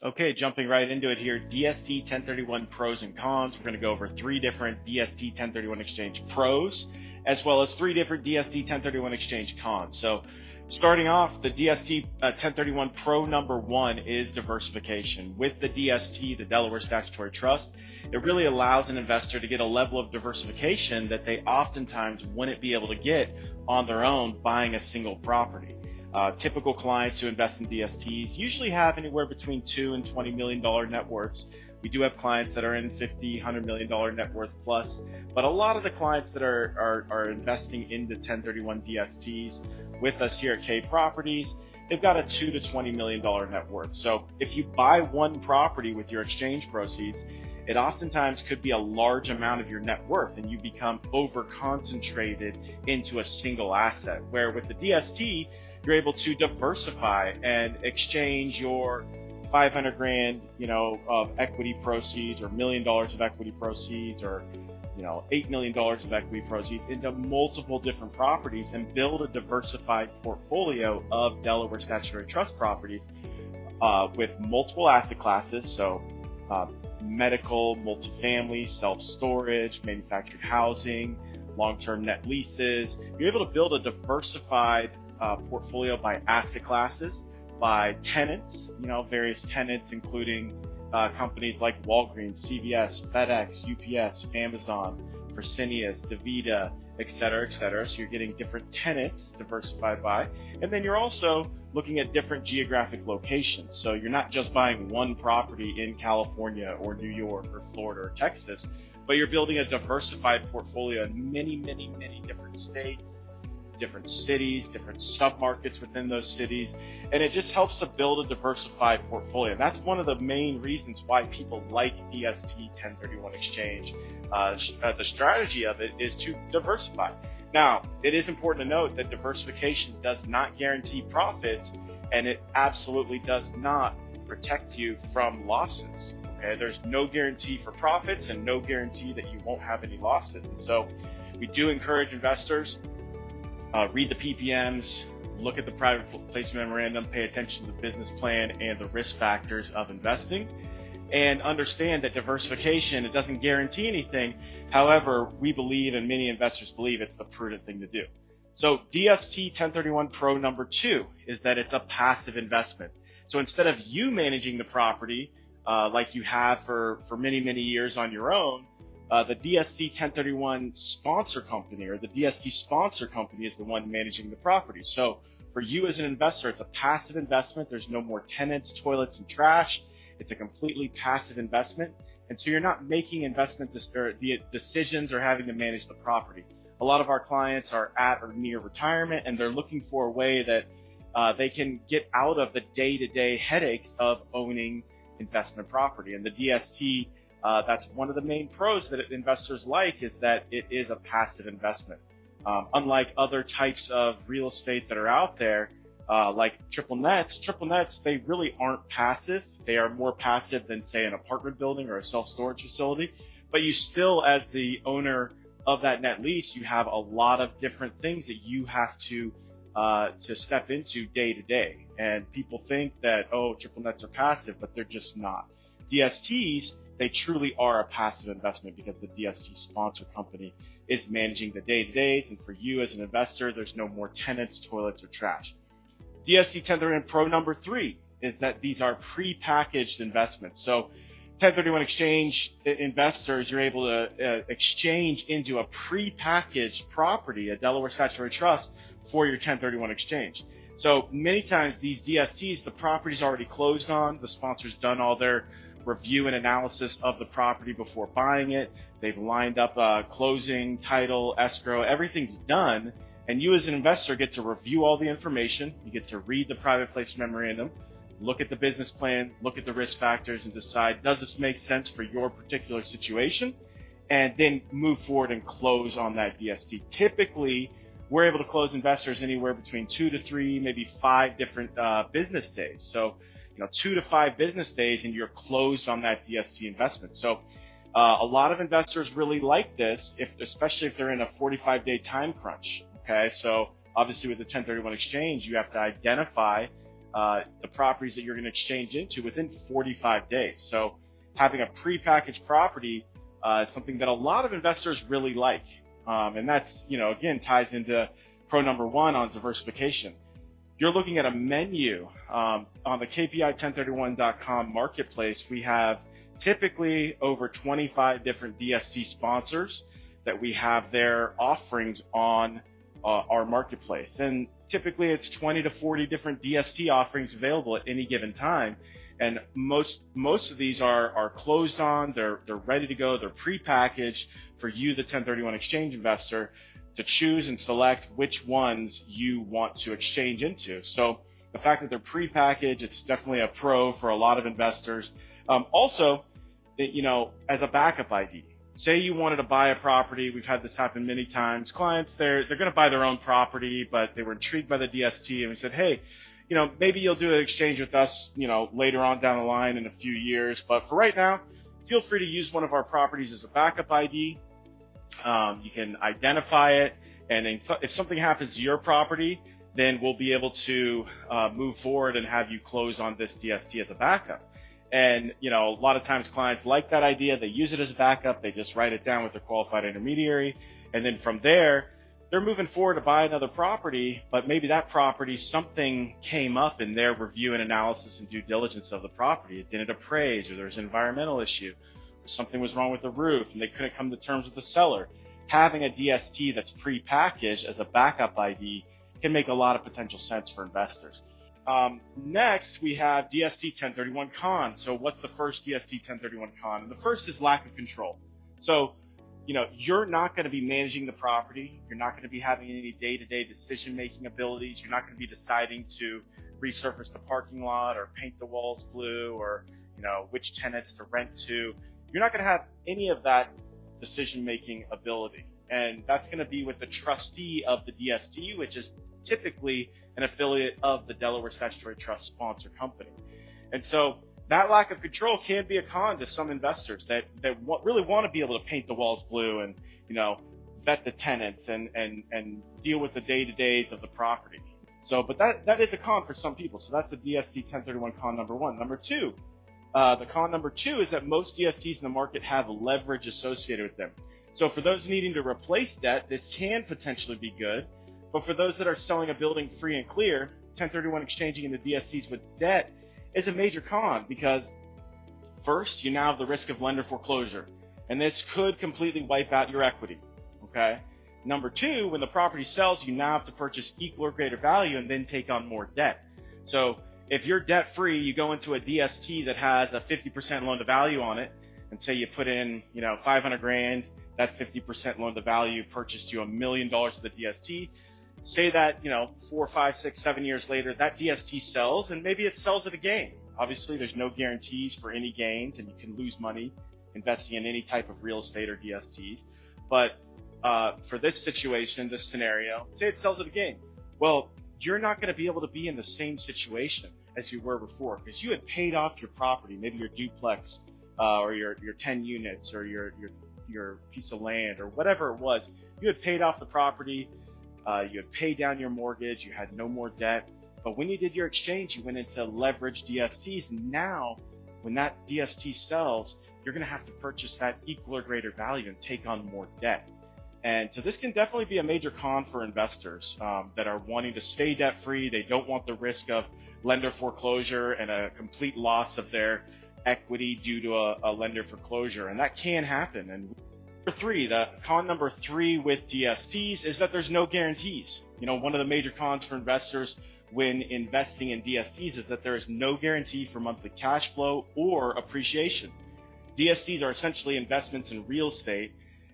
Okay, jumping right into it here, DST 1031 pros and cons. We're going to go over 3 different DST 1031 exchange pros, as well as 3 different DST 1031 exchange cons. So starting off, the DST 1031 pro number 1 is diversification. With the DST, the Delaware Statutory Trust, it really allows an investor to get a level of diversification that they oftentimes wouldn't be able to get on their own buying a single property. Typical clients who invest in DSTs usually have anywhere between $2 and $20 million net worths. We do have clients that are in $50, $100 million net worth plus, but a lot of the clients that are investing into 1031 DSTs with us here at K Properties, they've got a $2 to $20 million net worth. So if you buy one property with your exchange proceeds, it oftentimes could be a large amount of your net worth, and you become over concentrated into a single asset. Where with the DST, you're able to diversify and exchange your 500 grand, of equity proceeds, or $1 million of equity proceeds, or $8 million of equity proceeds into multiple different properties and build a diversified portfolio of Delaware Statutory Trust properties with multiple asset classes. So medical, multifamily, self-storage, manufactured housing, long-term net leases. You're able to build a diversified portfolio by asset classes, by tenants, various tenants, including companies like Walgreens, CVS, FedEx, UPS, Amazon, Fresenius, DaVita, et cetera, et cetera. So you're getting different tenants diversified by, and then you're also looking at different geographic locations. So you're not just buying one property in California or New York or Florida or Texas, but you're building a diversified portfolio in many, many, many different states, different cities, different submarkets within those cities, and it just helps to build a diversified portfolio. That's one of the main reasons why people like DST 1031 exchange. The strategy of it is to diversify. Now, it is important to note that diversification does not guarantee profits, and it absolutely does not protect you from losses. Okay, there's no guarantee for profits and no guarantee that you won't have any losses. And so we do encourage investors, read the PPMs, look at the private placement memorandum, pay attention to the business plan and the risk factors of investing, and understand that diversification, it doesn't guarantee anything. However, we believe, and many investors believe, it's the prudent thing to do. So DST 1031 Pro number 2 is that it's a passive investment. So instead of you managing the property like you have for many, many years on your own, the DST 1031 sponsor company, or the DST sponsor company, is the one managing the property. So for you as an investor, it's a passive investment. There's no more tenants, toilets, and trash. It's a completely passive investment. And so you're not making investment decisions or having to manage the property. A lot of our clients are at or near retirement, and they're looking for a way that they can get out of the day-to-day headaches of owning investment property. And the DST, that's one of the main pros that investors like, is that it is a passive investment. Unlike other types of real estate that are out there, like triple nets, they really aren't passive. They are more passive than, say, an apartment building or a self-storage facility. But you still, as the owner of that net lease, you have a lot of different things that you have to step into day to day. And people think that, triple nets are passive, but they're just not. DSTs, they truly are a passive investment because the DST sponsor company is managing the day-to-days, and for you as an investor, there's no more tenants, toilets, or trash. DST 1031 Pro number 3 is that these are pre-packaged investments. So 1031 exchange investors, you're able to exchange into a pre-packaged property, a Delaware Statutory Trust, for your 1031 exchange. So many times these DSTs, the property's already closed on, the sponsor's done all their review and analysis of the property before buying it. They've lined up closing, title, escrow, everything's done. And you as an investor get to review all the information. You get to read the private placement memorandum, look at the business plan, look at the risk factors, and decide, does this make sense for your particular situation? And then move forward and close on that DST. Typically, we're able to close investors anywhere between 2 to 3, maybe 5 different business days. So 2 to 5 business days and you're closed on that DST investment. So a lot of investors really like this, especially if they're in a 45-day time crunch. Okay, so obviously with the 1031 exchange, you have to identify the properties that you're going to exchange into within 45 days. So having a prepackaged property is something that a lot of investors really like. And that's, again, ties into pro number one on diversification. You're looking at a menu on the KPI1031.com marketplace. We have typically over 25 different DST sponsors that we have their offerings on our marketplace. And typically it's 20 to 40 different DST offerings available at any given time. And most of these are closed on, they're ready to go, they're prepackaged for you, the 1031 exchange investor, to choose and select which ones you want to exchange into. So the fact that they're prepackaged, it's definitely a pro for a lot of investors. Also, as a backup ID. Say you wanted to buy a property, we've had this happen many times. Clients, they're going to buy their own property, but they were intrigued by the DST, and we said, hey, maybe you'll do an exchange with us, later on down the line in a few years. But for right now, feel free to use one of our properties as a backup ID. You can identify it, and if something happens to your property, then we'll be able to move forward and have you close on this DST as a backup. And, a lot of times clients like that idea. They use it as a backup. They just write it down with their qualified intermediary. And then from there, they're moving forward to buy another property, but maybe that property, something came up in their review and analysis and due diligence of the property. It didn't appraise, or there was an environmental issue, or something was wrong with the roof, and they couldn't come to terms with the seller. Having a DST that's prepackaged as a backup ID can make a lot of potential sense for investors. Next, we have DST 1031 con. So what's the first DST 1031 con? And the first is lack of control. So, you're not going to be managing the property. You're not going to be having any day-to-day decision-making abilities. You're not going to be deciding to resurface the parking lot or paint the walls blue or, which tenants to rent to. You're not going to have any of that decision-making ability. And that's going to be with the trustee of the DST, which is typically an affiliate of the Delaware Statutory Trust sponsor company. And so that lack of control can be a con to some investors that really want to be able to paint the walls blue and, vet the tenants and deal with the day-to-days of the property. So, but that is a con for some people. So that's the DST 1031 con number one. Number two, the con number two is that most DSTs in the market have leverage associated with them. So for those needing to replace debt, this can potentially be good. But for those that are selling a building free and clear, 1031 exchanging into DSTs with debt is a major con, because first, you now have the risk of lender foreclosure, and this could completely wipe out your equity, okay? Number two, when the property sells, you now have to purchase equal or greater value and then take on more debt. So if you're debt free, you go into a DST that has a 50% loan to value on it, and say you put in, $500,000, that 50% loan to value purchased you $1 million of the DST. Say that, 4, 5, 6, 7 years later, that DST sells, and maybe it sells at a gain. Obviously, there's no guarantees for any gains, and you can lose money investing in any type of real estate or DSTs. But for this situation, this scenario, say it sells at a gain. Well, you're not going to be able to be in the same situation as you were before, because you had paid off your property, maybe your duplex or your 10 units or your piece of land or whatever it was. You had paid off the property. You had paid down your mortgage, you had no more debt. But when you did your exchange, you went into leveraged DSTs. Now, when that DST sells, you're going to have to purchase that equal or greater value and take on more debt. And so this can definitely be a major con for investors that are wanting to stay debt-free. They don't want the risk of lender foreclosure and a complete loss of their equity due to a lender foreclosure. And that can happen. And the con number three with DSTs is that there's no guarantees. One of the major cons for investors when investing in DSTs is that there is no guarantee for monthly cash flow or appreciation. DSTs are essentially investments in real estate,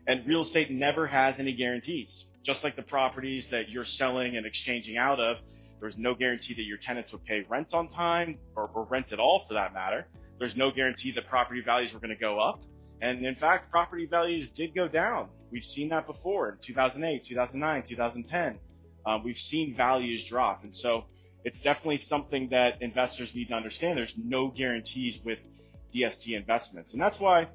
and real estate never has any guarantees. Just like the properties that you're selling and exchanging out of, there's no guarantee that your tenants would pay rent on time or rent at all for that matter. There's no guarantee that property values were going to go up. And in fact, property values did go down. We've seen that before in 2008, 2009, 2010. We've seen values drop. And so it's definitely something that investors need to understand. There's no guarantees with DST investments. And that's why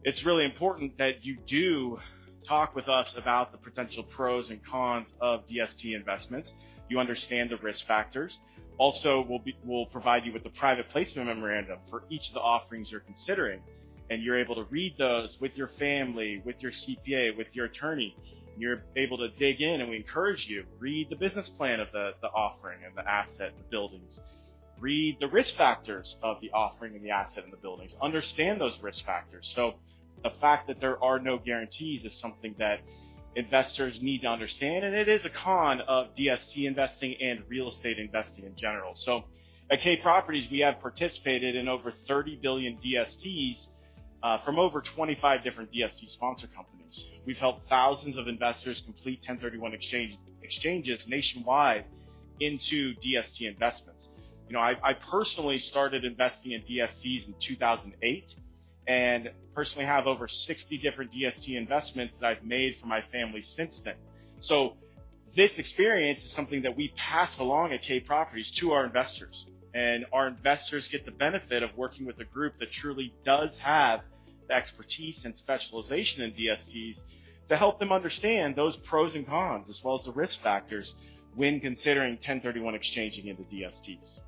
it's really important that you do talk with us about the potential pros and cons of DST investments, You understand the risk factors. Also, we'll provide you with the private placement memorandum for each of the offerings you're considering. And you're able to read those with your family, with your CPA, with your attorney. You're able to dig in, and we encourage you, read the business plan of the offering and the asset, the buildings. Read the risk factors of the offering and the asset and the buildings. Understand those risk factors. So the fact that there are no guarantees is something that investors need to understand, and it is a con of DST investing and real estate investing in general. So at K Properties, we have participated in over 30 billion DSTs from over 25 different DST sponsor companies. We've helped thousands of investors complete 1031 exchanges nationwide into DST investments. You know, I personally started investing in DSTs in 2008, and personally have over 60 different DST investments that I've made for my family since then. So this experience is something that we pass along at K Properties to our investors, and our investors get the benefit of working with a group that truly does have the expertise and specialization in DSTs to help them understand those pros and cons, as well as the risk factors when considering 1031 exchanging into DSTs.